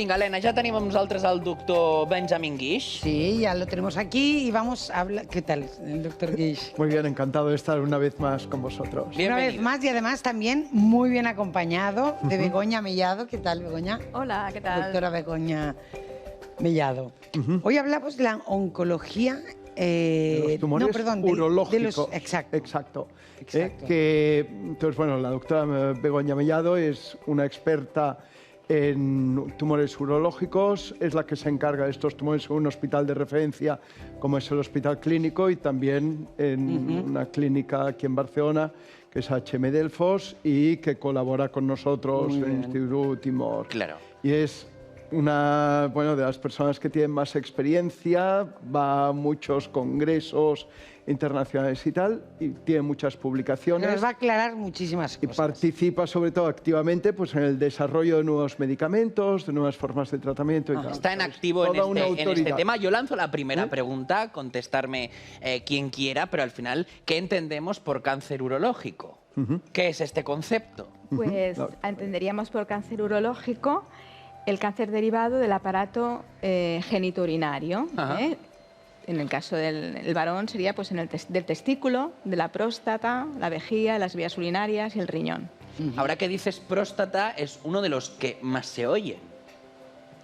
Vinga, Elena, ya tenim amb nosaltres el doctor Benjamin Guix. Sí, ya lo tenemos aquí y vamos a hablar... ¿Qué tal, el doctor Guix? Muy bien, encantado de estar una vez más con vosotros. Una vez más y además también muy bien acompañado de Begoña Mellado. ¿Qué tal, Begoña? Hola, ¿qué tal? Doctora Begoña Mellado. Hoy hablamos de la oncología... de los tumores urológicos. Exacto. Exacto. Entonces, bueno, la doctora Begoña Mellado es una experta en tumores urológicos, es la que se encarga de estos tumores en un hospital de referencia como es el Hospital Clínico y también en una clínica aquí en Barcelona que es HM Delfos y que colabora con nosotros en el Instituto Timor. Claro. Y es una de las personas que tienen más experiencia, va a muchos congresos internacionales y tal, y tiene muchas publicaciones. Nos va a aclarar muchísimas cosas. Y participa sobre todo activamente pues, en el desarrollo de nuevos medicamentos, de nuevas formas de tratamiento y tal. Está en activo en este tema. Yo lanzo la primera pregunta, contestarme quien quiera, pero al final, ¿qué entendemos por cáncer urológico? ¿Qué es este concepto? Pues entenderíamos por cáncer urológico el cáncer derivado del aparato genitourinario. En el caso del varón sería pues, del testículo, de la próstata, la vejiga, las vías urinarias y el riñón. Ahora que dices próstata, es uno de los que más se oye.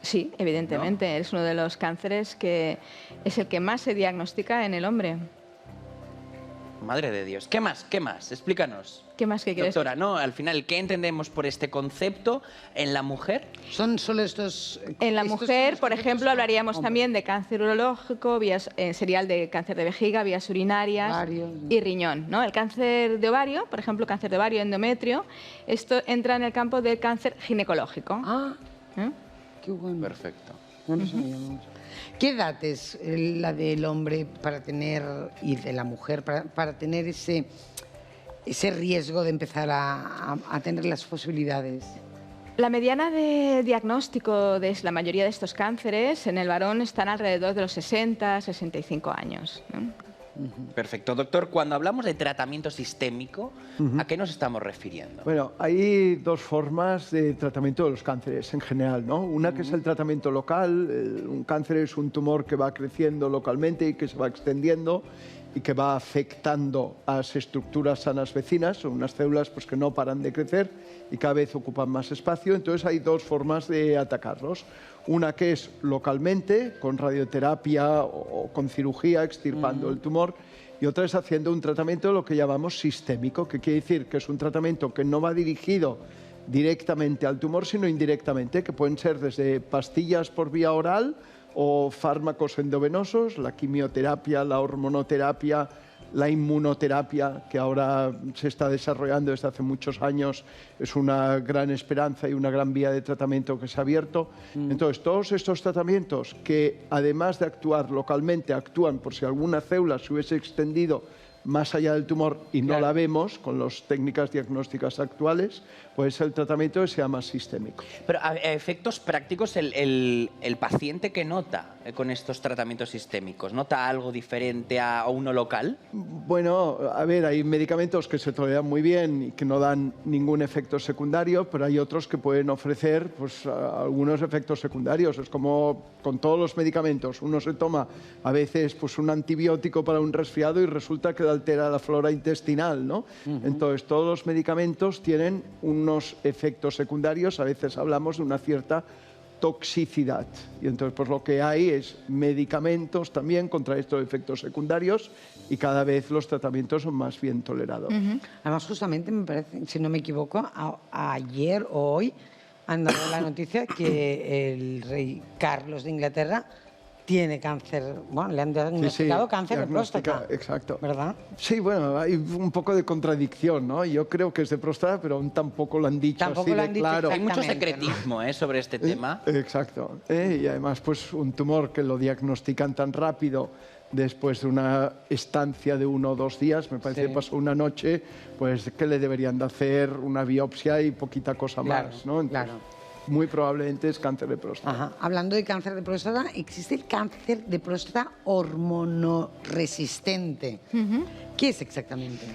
Sí, evidentemente, es uno de los cánceres que es el que más se diagnostica en el hombre. Madre de Dios. ¿Qué más? ¿Qué más? Explícanos. ¿Qué más que quieres? Doctora, ¿no? Al final, ¿qué entendemos por este concepto en la mujer? Son solo estos... En la mujer, por ejemplo, hablaríamos también de cáncer urológico, sería el de cáncer de vejiga, vías urinarias y riñón, ¿no? El cáncer de ovario, por ejemplo, cáncer de ovario, endometrio, esto entra en el campo del cáncer ginecológico. Qué bueno. Perfecto. No lo sabíamos. ¿Qué edad es la del hombre para tener, y de la mujer, para tener ese riesgo de empezar a tener las posibilidades? La mediana de diagnóstico de la mayoría de estos cánceres en el varón están alrededor de los 60, 65 años, ¿no? Perfecto. Doctor, cuando hablamos de tratamiento sistémico, ¿a qué nos estamos refiriendo? Bueno, hay dos formas de tratamiento de los cánceres en general, ¿no? Una que es el tratamiento local. Un cáncer es un tumor que va creciendo localmente y que se va extendiendo y que va afectando a las estructuras sanas vecinas. Son unas células pues, que no paran de crecer y cada vez ocupan más espacio. Entonces hay dos formas de atacarlos. Una que es localmente, con radioterapia o con cirugía, extirpando el tumor, y otra es haciendo un tratamiento, lo que llamamos sistémico, que quiere decir que es un tratamiento que no va dirigido directamente al tumor, sino indirectamente, que pueden ser desde pastillas por vía oral o fármacos endovenosos, la quimioterapia, la hormonoterapia, la inmunoterapia, que ahora se está desarrollando desde hace muchos años, es una gran esperanza y una gran vía de tratamiento que se ha abierto. Entonces, todos estos tratamientos que, además de actuar localmente, actúan por si alguna célula se hubiese extendido más allá del tumor y no la vemos con las técnicas diagnósticas actuales, pues el tratamiento se llama sistémico. Pero a efectos prácticos, el paciente que nota con estos tratamientos sistémicos, ¿nota algo diferente a uno local? Bueno, a ver, hay medicamentos que se toleran muy bien y que no dan ningún efecto secundario, pero hay otros que pueden ofrecer pues, algunos efectos secundarios. Es como con todos los medicamentos. Uno se toma a veces pues, un antibiótico para un resfriado y resulta que altera la flora intestinal, ¿no? Entonces, todos los medicamentos tienen unos efectos secundarios. A veces hablamos de una cierta toxicidad. Y entonces, pues lo que hay es medicamentos también contra estos efectos secundarios y cada vez los tratamientos son más bien tolerados. Además, justamente, me parece, si no me equivoco, ayer o hoy han dado la noticia que el rey Carlos de Inglaterra tiene cáncer, bueno, le han diagnosticado cáncer de próstata. Exacto. ¿Verdad? Sí, bueno, hay un poco de contradicción, ¿no? Yo creo que es de próstata, pero aún tampoco lo han dicho así de claro. Hay mucho secretismo sobre este tema. Exacto. Y además, pues un tumor que lo diagnostican tan rápido después de una estancia de 1 o 2 días, me parece que pasó una noche, pues que le deberían de hacer una biopsia y poquita cosa más, ¿no? Entonces, claro. Muy probablemente es cáncer de próstata. Ajá. Hablando de cáncer de próstata, existe el cáncer de próstata hormonoresistente. ¿Qué es exactamente?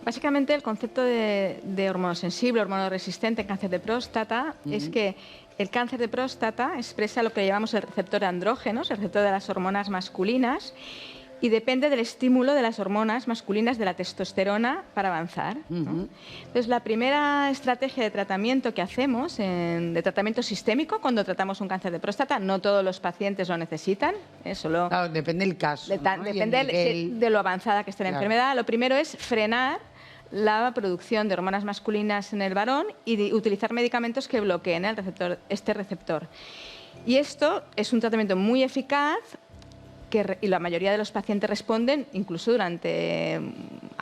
Básicamente el concepto de hormonosensible, hormonoresistente en cáncer de próstata es que el cáncer de próstata expresa lo que llamamos el receptor de andrógenos, el receptor de las hormonas masculinas, y depende del estímulo de las hormonas masculinas de la testosterona para avanzar, ¿no? Entonces, la primera estrategia de tratamiento que hacemos, de tratamiento sistémico, cuando tratamos un cáncer de próstata, no todos los pacientes lo necesitan, solo Claro, depende del caso, ¿no? depende de lo avanzada que esté la enfermedad. Lo primero es frenar la producción de hormonas masculinas en el varón y utilizar medicamentos que bloqueen este receptor. Y esto es un tratamiento muy eficaz, y la mayoría de los pacientes responden incluso durante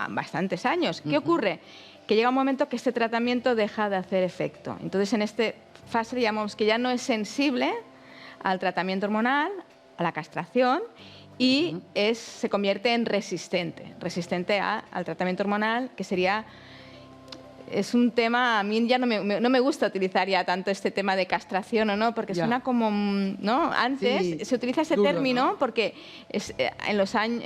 bastantes años. ¿Qué ocurre? Que llega un momento que este tratamiento deja de hacer efecto. Entonces, en esta fase digamos que ya no es sensible al tratamiento hormonal, a la castración, y se convierte en resistente al tratamiento hormonal, que sería... Es un tema, a mí ya no me gusta utilizar ya tanto este tema de castración o no, porque suena como, ¿no? Antes se utiliza ese término, ¿no? Porque en los años,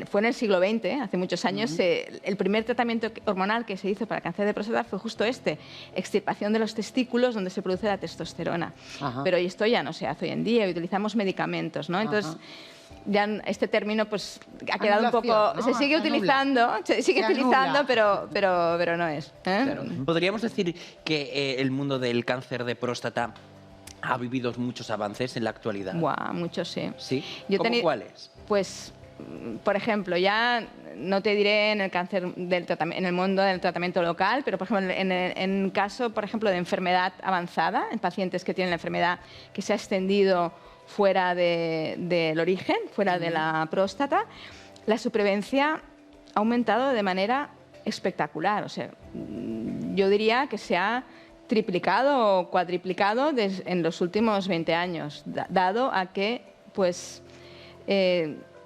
fue en el siglo XX, hace muchos años, el primer tratamiento hormonal que se hizo para cáncer de próstata fue justo extirpación de los testículos donde se produce la testosterona. Pero esto ya no se hace hoy en día, utilizamos medicamentos, ¿no? Entonces, ya este término pues ha quedado un poco, ¿no? Se sigue utilizando, pero no es. Claro. Podríamos decir que el mundo del cáncer de próstata ha vivido muchos avances en la actualidad. Buah, muchos, sí. ¿Sí? ¿Cómo cuáles? Pues, por ejemplo, ya no te diré en el cáncer en el mundo del tratamiento local, pero por ejemplo en caso, por ejemplo, de enfermedad avanzada, en pacientes que tienen la enfermedad que se ha extendido fuera del origen, fuera de la próstata, la supervivencia ha aumentado de manera espectacular. O sea, yo diría que se ha triplicado o cuadriplicado en los últimos 20 años, dado a que pues,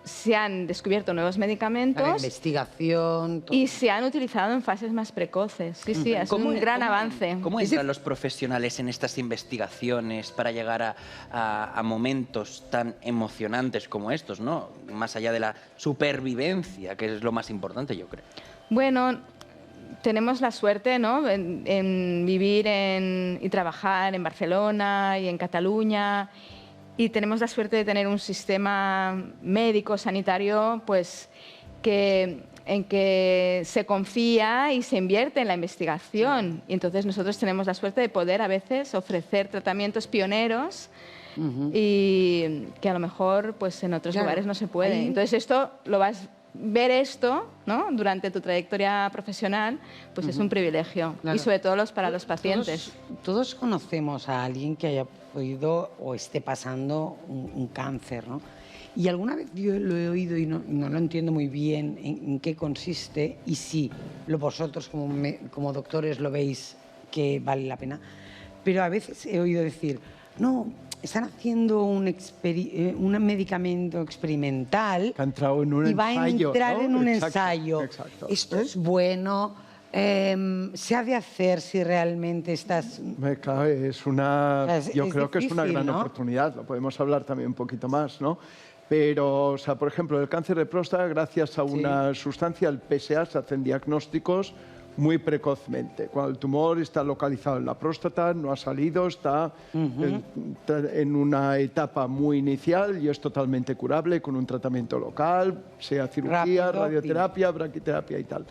se han descubierto nuevos medicamentos. La investigación. Todo. Y se han utilizado en fases más precoces. Sí, sí, es un gran avance. ¿Cómo entran los profesionales en estas investigaciones para llegar a momentos tan emocionantes como estos, ¿no? Más allá de la supervivencia, que es lo más importante, yo creo. Bueno, tenemos la suerte, ¿no?, en vivir y trabajar en Barcelona y en Cataluña. Y tenemos la suerte de tener un sistema médico, sanitario, pues, en que se confía y se invierte en la investigación. Y entonces nosotros tenemos la suerte de poder a veces ofrecer tratamientos pioneros y que a lo mejor pues, en otros lugares no se puede. Entonces esto lo vas... Ver esto, ¿no?, durante tu trayectoria profesional, pues es un privilegio. Claro. Y sobre todo para los pacientes. Todos conocemos a alguien que haya podido o esté pasando un cáncer, ¿no? Y alguna vez yo lo he oído y no lo entiendo muy bien en qué consiste y si vosotros como doctores lo veis que vale la pena. Pero a veces he oído decir, no, están haciendo un medicamento experimental que ha entrado en un y va a entrar, ¿no?, en un ensayo. Exacto. Esto es bueno, se ha de hacer si realmente estás... Claro, yo creo que es una gran oportunidad, lo podemos hablar también un poquito más, ¿no? Pero, o sea, por ejemplo, el cáncer de próstata, gracias a una sustancia, el PSA, se hacen diagnósticos muy precozmente. Cuando el tumor está localizado en la próstata, no ha salido, está en una etapa muy inicial y es totalmente curable con un tratamiento local, sea cirugía, radioterapia, braquiterapia y tal.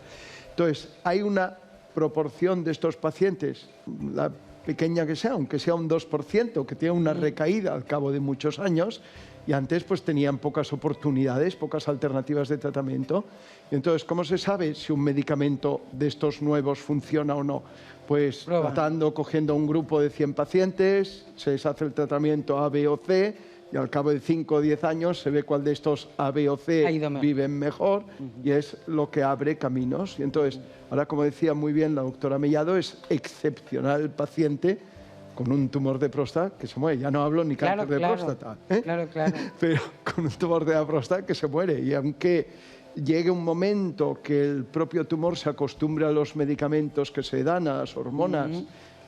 Entonces, hay una proporción de estos pacientes, la pequeña que sea, aunque sea un 2%, que tiene una recaída al cabo de muchos años, y antes pues tenían pocas oportunidades, pocas alternativas de tratamiento. Y entonces, ¿cómo se sabe si un medicamento de estos nuevos funciona o no? Pues cogiendo un grupo de 100 pacientes, se les hace el tratamiento A, B o C, y al cabo de 5 o 10 años se ve cuál de estos A, B o C viven mejor, y es lo que abre caminos. Y entonces, ahora, como decía muy bien la doctora Mellado, es excepcional el paciente con un tumor de próstata que se muere. Ya no hablo ni cáncer de próstata, ¿eh? Claro. Pero con un tumor de la próstata que se muere. Y aunque llegue un momento que el propio tumor se acostumbre a los medicamentos que se dan, a las hormonas,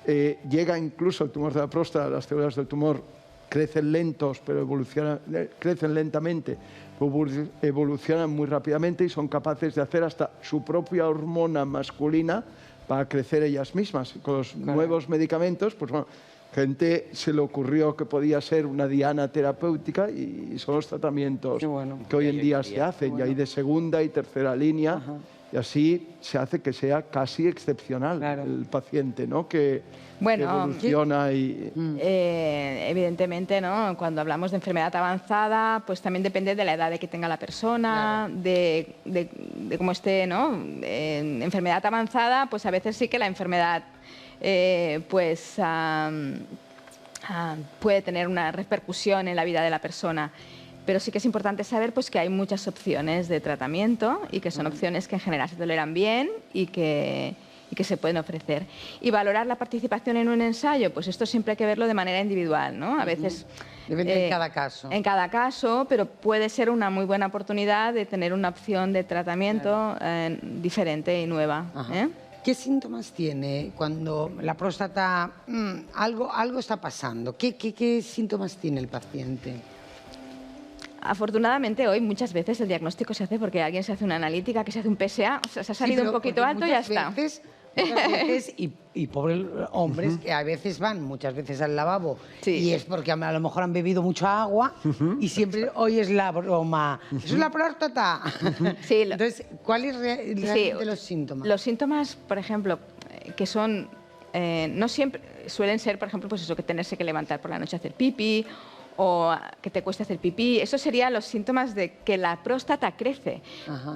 llega incluso el tumor de la próstata, las células del tumor crecen lentos, pero crecen lentamente, evolucionan muy rápidamente y son capaces de hacer hasta su propia hormona masculina va a crecer ellas mismas. Con los nuevos medicamentos, pues bueno, gente se le ocurrió que podía ser una diana terapéutica y son los tratamientos que hoy en día se hacen. Y hay de segunda y tercera línea. Y así se hace que sea casi excepcional el paciente, ¿no? Que evoluciona y... evidentemente, ¿no? Cuando hablamos de enfermedad avanzada, pues también depende de la edad de que tenga la persona, de cómo esté, ¿no? En enfermedad avanzada, pues a veces sí que la enfermedad puede tener una repercusión en la vida de la persona. Pero sí que es importante saber pues, que hay muchas opciones de tratamiento y que son opciones que en general se toleran bien y que se pueden ofrecer. Y valorar la participación en un ensayo, pues esto siempre hay que verlo de manera individual, ¿no? A veces... Depende en cada caso. En cada caso, pero puede ser una muy buena oportunidad de tener una opción de tratamiento diferente y nueva. ¿Qué síntomas tiene cuando la próstata... algo está pasando? ¿Qué síntomas tiene el paciente? Afortunadamente hoy muchas veces el diagnóstico se hace porque alguien se hace una analítica, que se hace un PSA, o sea, se ha salido un poquito alto y ya está. Muchas veces, y pobres hombres que a veces van muchas veces al lavabo y es porque a lo mejor han bebido mucha agua y siempre hoy es la broma. ¿Eso es la próstata? Sí, entonces, ¿cuáles realmente los síntomas? Los síntomas, por ejemplo, que son... no siempre suelen ser, por ejemplo, pues eso, que tenerse que levantar por la noche a hacer pipí o que te cueste hacer pipí. Eso serían los síntomas de que la próstata crece.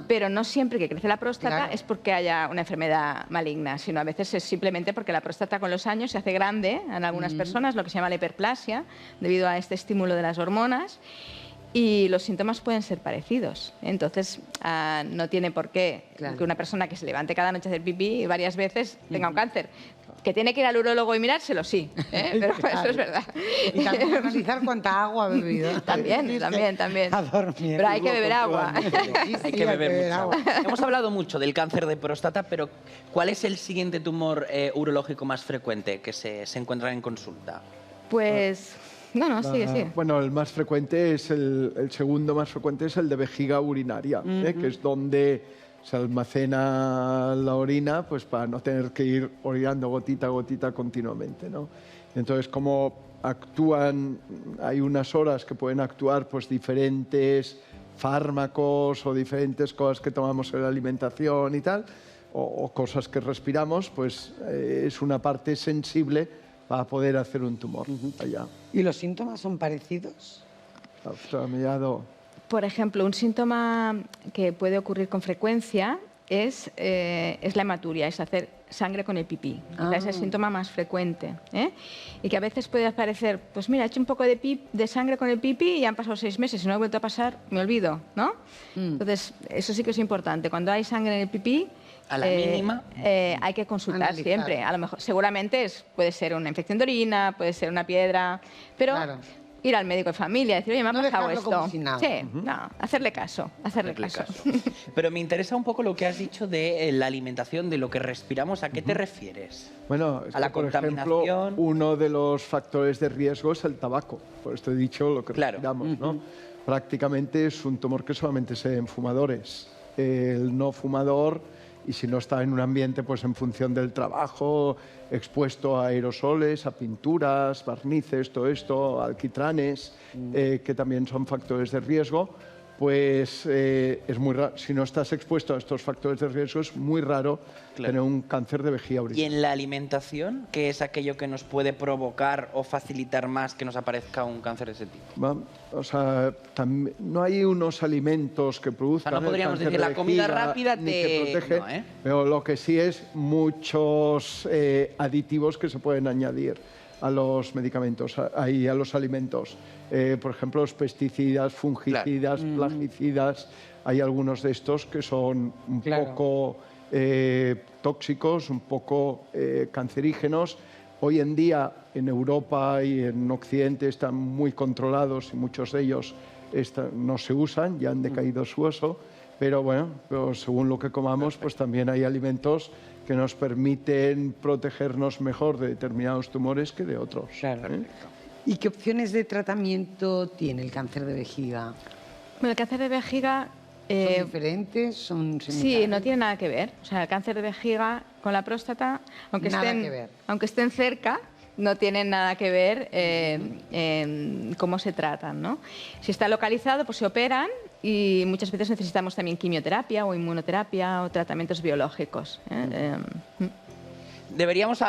Pero no siempre que crece la próstata es porque haya una enfermedad maligna, sino a veces es simplemente porque la próstata con los años se hace grande en algunas personas, lo que se llama la hiperplasia, debido a este estímulo de las hormonas. Y los síntomas pueden ser parecidos. Entonces, no tiene por qué que una persona que se levante cada noche a hacer pipí varias veces tenga un cáncer. ¿Que tiene que ir al urólogo y mirárselo? Sí, pero eso es verdad. Y también analizar cuánta agua ha bebido. También. A dormir. Pero hay que beber agua. Hay que beber mucha agua. Hemos hablado mucho del cáncer de próstata, pero ¿cuál es el siguiente tumor urológico más frecuente que se encuentra en consulta? Pues... No, sigue. Bueno, el más frecuente es el segundo más frecuente es el de vejiga urinaria, que es donde se almacena la orina, pues para no tener que ir orinando gotita a gotita continuamente, ¿no? Entonces, como actúan, hay unas horas que pueden actuar pues diferentes fármacos o diferentes cosas que tomamos en la alimentación y tal, o cosas que respiramos, pues es una parte sensible para poder hacer un tumor allá. ¿Y los síntomas son parecidos? Por ejemplo, un síntoma que puede ocurrir con frecuencia es la hematuria, es hacer sangre con el pipí. Es el síntoma más frecuente. Y que a veces puede aparecer, pues mira, he hecho un poco de sangre con el pipí y han pasado 6 meses y no ha vuelto a pasar, me olvido, ¿no? Entonces, eso sí que es importante. Cuando hay sangre en el pipí, a la mínima hay que consultar siempre. A lo mejor, seguramente puede ser una infección de orina, puede ser una piedra, pero ir al médico de familia, decir, oye, me ha pasado esto. Como si nada. Sí, hacerle caso. Pero me interesa un poco lo que has dicho de la alimentación, de lo que respiramos. ¿A qué te refieres? Bueno, a la contaminación. Por ejemplo, uno de los factores de riesgo es el tabaco. Por esto he dicho lo que respiramos, ¿no? Prácticamente es un tumor que solamente se ve en fumadores. El no fumador, y si no está en un ambiente, pues en función del trabajo, expuesto a aerosoles, a pinturas, barnices, todo esto, alquitranes, que también son factores de riesgo, pues es muy raro. Si no estás expuesto a estos factores de riesgo, es muy raro tener un cáncer de vejiga urinaria. ¿Y en la alimentación, qué es aquello que nos puede provocar o facilitar más que nos aparezca un cáncer de ese tipo? O sea, no hay unos alimentos que produzcan no podríamos el cáncer decir de la comida vejiga, rápida ni que protege, no, pero lo que sí es muchos aditivos que se pueden añadir a los medicamentos, a los alimentos. Por ejemplo, los pesticidas, fungicidas, plaguicidas. Hay algunos de estos que son un poco tóxicos, un poco cancerígenos. Hoy en día en Europa y en Occidente están muy controlados y muchos de ellos no se usan, ya han decaído su uso, pero bueno, según lo que comamos, pues también hay alimentos que nos permiten protegernos mejor de determinados tumores que de otros. ¿Y qué opciones de tratamiento tiene el cáncer de vejiga? Bueno, el cáncer de vejiga... ¿Son diferentes? ¿Son similares? Sí, no tiene nada que ver. O sea, el cáncer de vejiga con la próstata, aunque Nada estén, que ver. aunque estén cerca, no tienen nada que ver en cómo se tratan, ¿no? Si está localizado, pues se operan y muchas veces necesitamos también quimioterapia o inmunoterapia o tratamientos biológicos. Deberíamos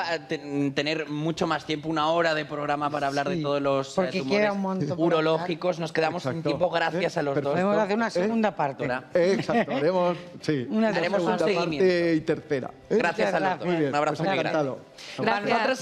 tener mucho más tiempo, 1 hora de programa para hablar de Sí, todos los porque tumores queda un montón por urológicos. Nos quedamos sin Exacto. tiempo gracias a los dos. Perfecto. Podemos hacer una segunda parte. Doctora. Exacto, haremos, sí, Una Haremos un segunda seguimiento. parte y tercera. Gracias a los dos. Muy bien, Un abrazo pues muy grande. encantado. Gracias. Para nosotros